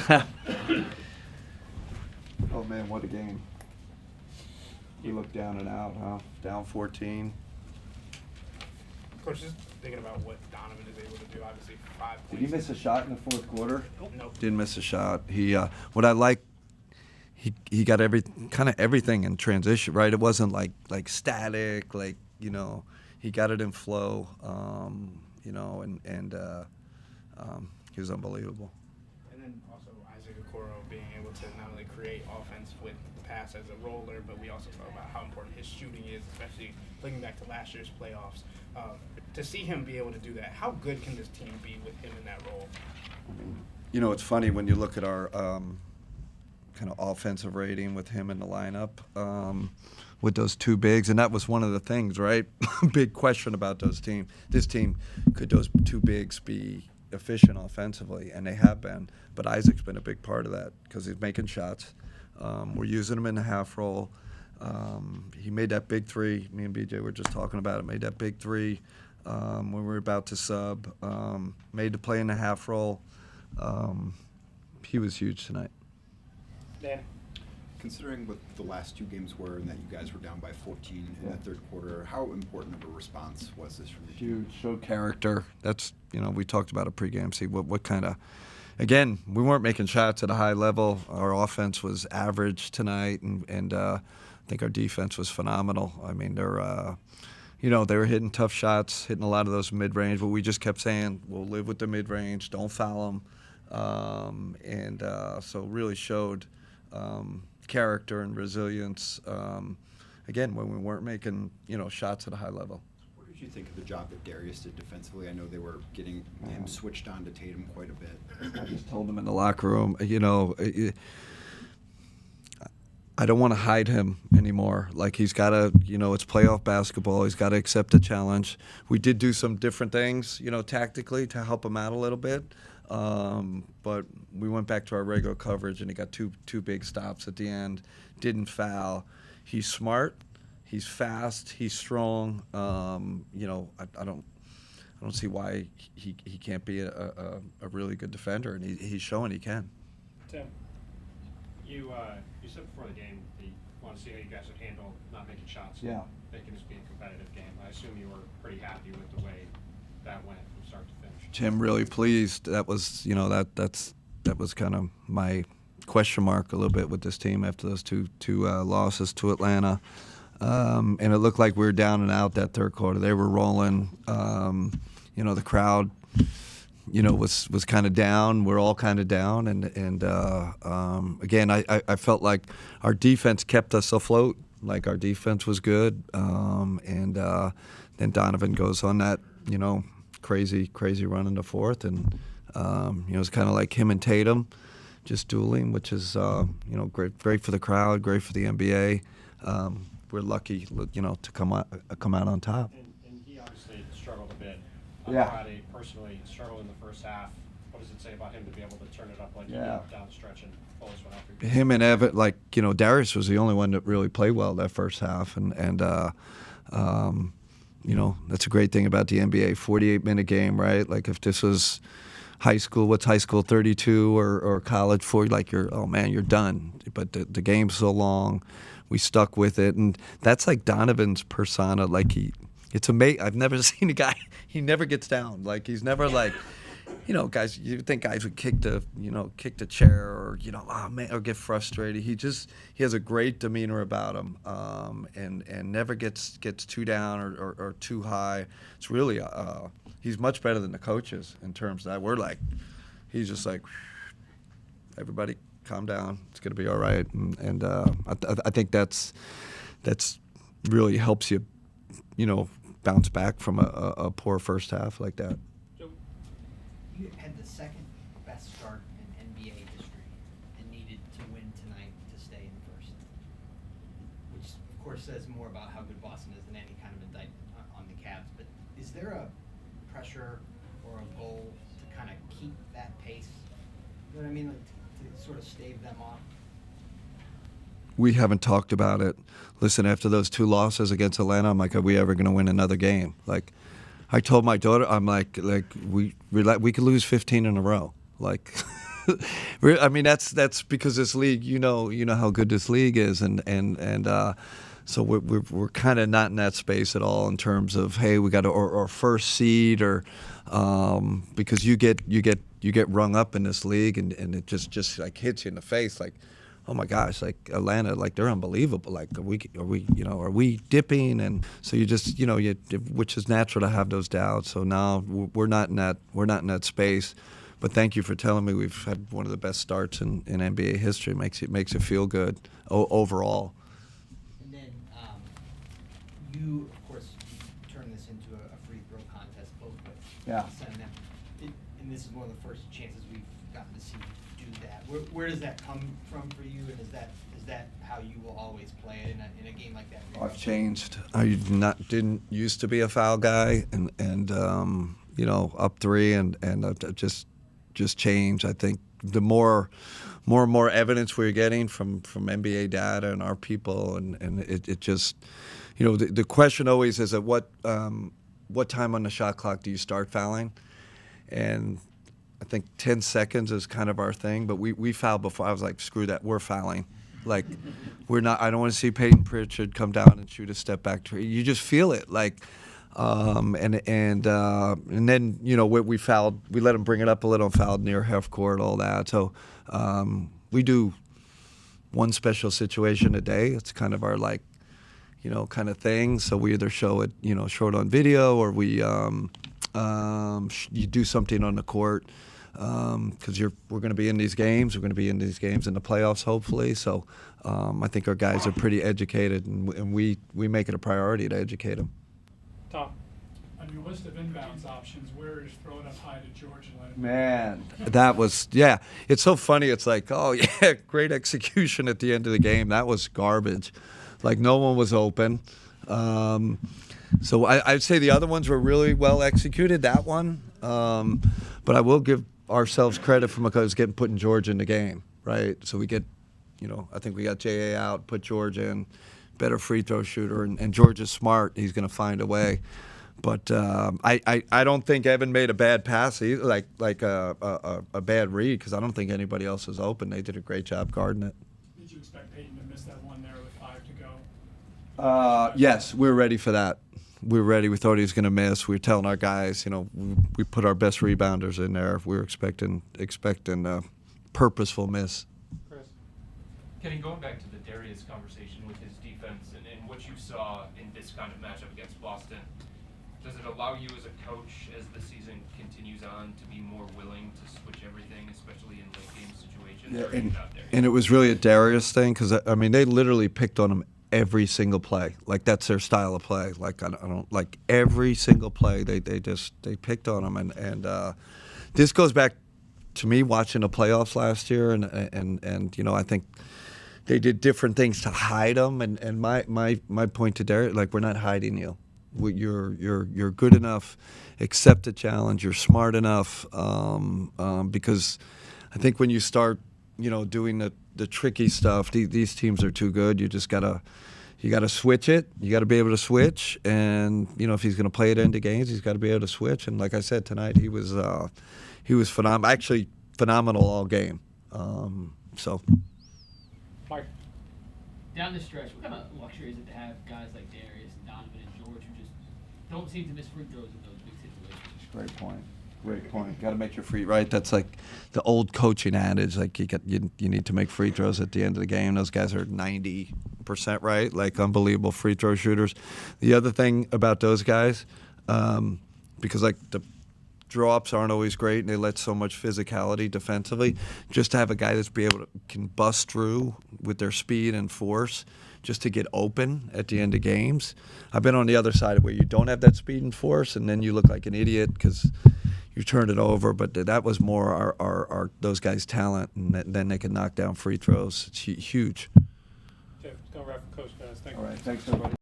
Oh man, what a game. We looked down and out, huh? Down 14. Coach, just thinking about what Donovan is able to do, obviously 5 points. Did he miss a shot in the fourth quarter? Nope. Didn't miss a shot. He, what I like, he got everything in transition, right? It wasn't like static, like, you know, he got it in flow, you know, and he was unbelievable. And then also Isaac Okoro being able to not only create offense with the pass as a roller, but we also talk about how important his shooting is, especially looking back to last year's playoffs. To see him be able to do that, how good can this team be with him in that role? You know, it's funny when you look at our kind of offensive rating with him in the lineup, with those two bigs, and that was one of the things, right? Big question about this team, could those two bigs be efficient offensively? And they have been, but Isaac's been a big part of that because he's making shots. We're using him in the half roll. He made that big three. Me and BJ were just talking about it. Made that big three when we were about to sub. Made the play in the half roll. He was huge tonight. Dan? Considering what the last two games were and that you guys were down by 14 in the third quarter, how important of a response was this from the team? Huge. Showed character. That's, you know, we talked about it pregame. See what kind of. Again, we weren't making shots at a high level. Our offense was average tonight, and I think our defense was phenomenal. I mean, they're, you know, they were hitting tough shots, hitting a lot of those mid-range, but we just kept saying, we'll live with the mid-range, don't foul them. So really showed character and resilience, again, when we weren't making, you know, shots at a high level. What did you think of the job that Darius did defensively? I know they were getting him switched on to Tatum quite a bit. I just told him in the locker room, you know, I don't want to hide him anymore. Like, he's got to, you know, it's playoff basketball. He's got to accept the challenge. We did do some different things, you know, tactically to help him out a little bit. But we went back to our regular coverage, and he got two big stops at the end. Didn't foul. He's smart. He's fast. He's strong. You know, I don't see why he can't be a really good defender, and he's showing he can. Tim, you said before the game that you want to see how you guys would handle not making shots. Yeah. Making this be a competitive game. I assume you were pretty happy with the way that went from start to finish. Tim, really pleased. That was, you know, that was kind of my question mark a little bit with this team after those two losses to Atlanta. And it looked like we were down and out that third quarter. They were rolling. You know, the crowd, you know, was kind of down. We're all kind of down. And again, I felt like our defense kept us afloat. Like, our defense was good. And then Donovan goes on that, you know, crazy run in the fourth. And, you know, it's kind of like him and Tatum just dueling, which is, you know, great for the crowd, great for the NBA. We're lucky, you know, to come out on top. And he obviously struggled a bit. Yeah. Friday, personally, struggled in the first half. What does it say about him to be able to turn it up like he did down the stretch and always went after him and Evan, like, you know, Darius was the only one that really played well that first half, and you know, that's a great thing about the NBA, 48-minute game, right? Like, if this was high school, what's high school, 32, or college 40, like, you're done. But the game's so long, we stuck with it, and that's like Donovan's persona. Like, it's amazing. I've never seen a guy, he never gets down. Like, he's never like, you know, guys, you think guys would kick the chair, or, you know, oh man, or get frustrated. He has a great demeanor about him, and never gets too down or too high. It's really, he's much better than the coaches in terms of that. We're like, he's just like, everybody calm down. It's going to be all right. And I think that's really helps you, you know, bounce back from a poor first half like that. You had the second best start in NBA history and needed to win tonight to stay in first, which of course says more about how good Boston is than any kind of indictment on the Cavs. But is there a pressure or a goal to kind of keep that pace? You know what I mean? Like to sort of stave them off? We haven't talked about it. Listen, after those two losses against Atlanta, I'm like, are we ever going to win another game? Like, I told my daughter, I'm like we could lose 15 in a row. Like, I mean, that's because this league, you know how good this league is, and so we're kind of not in that space at all in terms of, hey, we got to or first seed or because you get rung up in this league, and it just like hits you in the face, like, oh my gosh, like Atlanta, like they're unbelievable. Like are we dipping? And so you just which is natural to have those doubts. So now we're not in that space. But thank you for telling me we've had one of the best starts in NBA history. Makes it feel good overall. And then you, of course, turn this into a free throw contest both ways. Yeah. And this is one of the first chances we've gotten to see you do that. Where does that come from for you, and is that how you will always play it in a game like that? I've changed. I didn't used to be a foul guy, and up three, and I've just changed. I think the more and more evidence we're getting from NBA data and our people, and it just, the question always is at what time on the shot clock do you start fouling? And I think 10 seconds is kind of our thing, but we fouled before. I was like, screw that, we're fouling. Like, we're not. I don't want to see Peyton Pritchard come down and shoot a step back three. You just feel it, like, and then we fouled. We let him bring it up a little, fouled near half court, all that. So we do one special situation a day. It's kind of our kind of thing. So we either show it on video, or we you do something on the court. Because we're going to be in these games. We're going to be in these games in the playoffs, hopefully. So I think our guys are pretty educated, and we make it a priority to educate them. Tom, on your list of inbounds options, where is throw it up high to George and let him? Man, that was, yeah. It's so funny. It's like, oh, yeah, great execution at the end of the game. That was garbage. Like, no one was open. So I'd say the other ones were really well executed, that one. But I will give ourselves credit for because getting putting George in the game, right? So we get, I think we got J.A. out, put George in, better free throw shooter, and George is smart. He's going to find a way. But I don't think Evan made a bad pass, either, like a bad read, because I don't think anybody else was open. They did a great job guarding it. Did you expect Peyton to miss that one there with 5 to go? Yes, we were ready for that. We were ready. We thought he was going to miss. We were telling our guys, we put our best rebounders in there. We were expecting a purposeful miss. Chris? Kenny, going back to the Darius conversation with his defense and what you saw in this kind of matchup against Boston, does it allow you as a coach, as the season continues on, to be more willing to switch everything, especially in late game situations? Yeah, and it was really a Darius thing, because they literally picked on him every single play. Like, that's their style of play. Like, I don't like every single play they picked on him, and this goes back to me watching the playoffs last year, and I think they did different things to hide him, and my point to Darius, like, we're not hiding you. You're good enough. Accept the challenge. You're smart enough, because I think when you start doing the tricky stuff, these teams are too good. You just gotta switch it. You gotta be able to switch, and if he's gonna play it into games, he's got to be able to switch. And like I said tonight, he was phenomenal. Actually, phenomenal all game. So. Mike. Down the stretch, what kind of luxury is it to have guys like Darius and Donovan and George who just don't seem to miss free throws in those big situations? Great point. Great point. Got to make your free, right? That's like the old coaching adage. Like, you need to make free throws at the end of the game. Those guys are 90% right. Like, unbelievable free throw shooters. The other thing about those guys, because like the draw-ups aren't always great and they let so much physicality defensively, just to have a guy that's can bust through with their speed and force just to get open at the end of games. I've been on the other side of where you don't have that speed and force, and then you look like an idiot because you turned it over. But that was more our those guys' talent, and then they could knock down free throws. It's huge. Okay, let's go wrap for Coach, guys. Thank you. All right, thanks everybody.